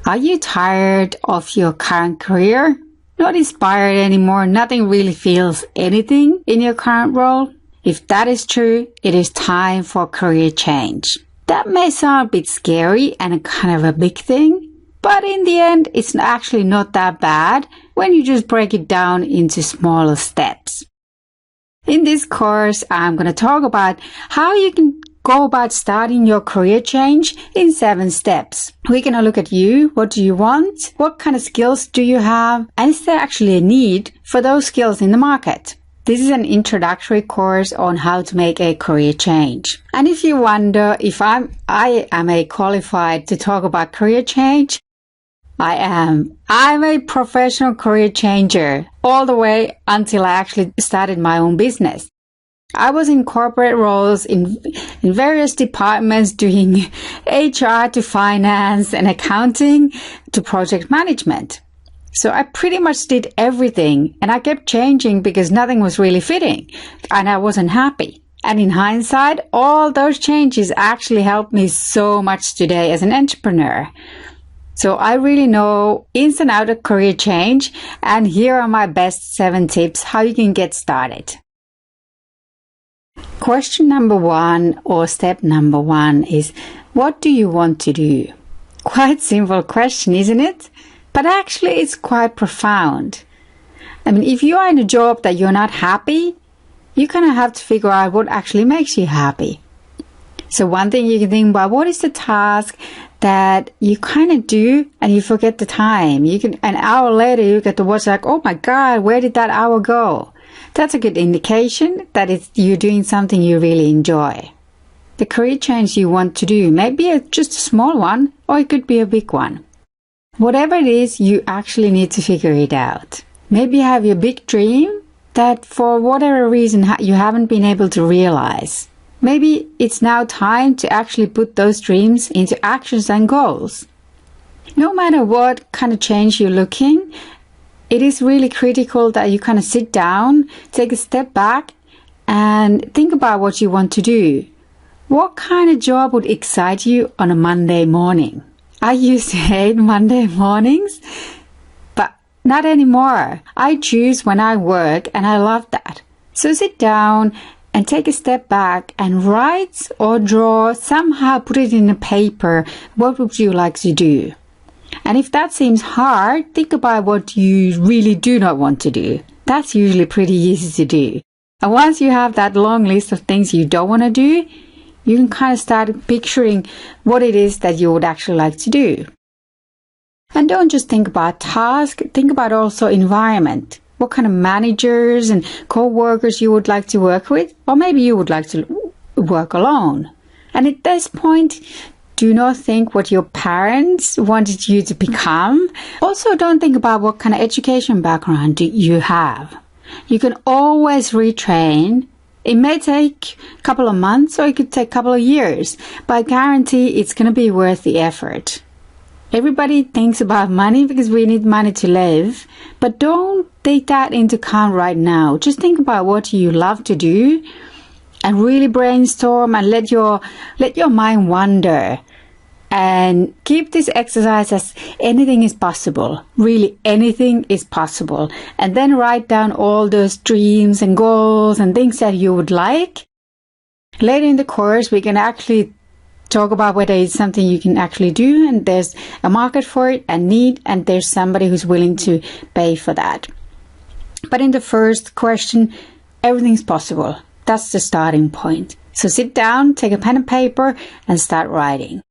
Are you tired of your current career? Not inspired anymore? Nothing really feels anything in your current role? If that is true, it is time for career change. That may sound a bit scary and kind of a big thing, but in the end, it's actually not that bad when you just break it down into smaller steps. In this course, I'm going to talk about how you can go about starting your career change in 7 steps. We're going to look at you. What do you want? What kind of skills do you have? And is there actually a need for those skills in the market? This is an introductory course on how to make a career change. And if you wonder if I am a qualified to talk about career change, I am. I'm a professional career changer all the way until I actually started my own business. I was in corporate roles in various departments doing HR to finance and accounting to project management. So I pretty much did everything, and I kept changing because nothing was really fitting and I wasn't happy. And in hindsight, all those changes actually helped me so much today as an entrepreneur. So I really know ins and outs of career change, and here are my best 7 tips how you can get started. Question number 1 or step number 1 is, what do you want to do? Quite simple question, isn't it? But actually it's quite profound. I mean, if you are in a job that you're not happy, you kind of have to figure out what actually makes you happy. So one thing you can think about, what is the task that you kind of do and you forget the time? An hour later you get to watch like, oh my God, where did that hour go? That's a good indication that you're doing something you really enjoy. The career change you want to do may be just a small one, or it could be a big one. Whatever it is, you actually need to figure it out. Maybe you have your big dream that for whatever reason you haven't been able to realize. Maybe it's now time to actually put those dreams into actions and goals. No matter what kind of change you're looking, it is really critical that you kind of sit down, take a step back, and think about what you want to do. What kind of job would excite you on a Monday morning? I used to hate Monday mornings, but not anymore. I choose when I work, and I love that. So sit down and take a step back and write or draw, somehow put it in a paper. What would you like to do? And if that seems hard, think about what you really do not want to do. That's usually pretty easy to do. And once you have that long list of things you don't want to do, you can kind of start picturing what it is that you would actually like to do. And don't just think about task, think about also environment. What kind of managers and co-workers you would like to work with, or maybe you would like to work alone. And at this point, do not think what your parents wanted you to become. Also, don't think about what kind of education background do you have. You can always retrain. It may take a couple of months or it could take a couple of years, but I guarantee it's going to be worth the effort. Everybody thinks about money because we need money to live, but don't take that into account right now. Just think about what you love to do and really brainstorm and let your mind wander. And keep this exercise as anything is possible. Really, anything is possible. And then write down all those dreams and goals and things that you would like. Later in the course, we can actually talk about whether it's something you can actually do, and there's a market for it and need, and there's somebody who's willing to pay for that. But in the first question, everything's possible. That's the starting point. So sit down, take a pen and paper, and start writing.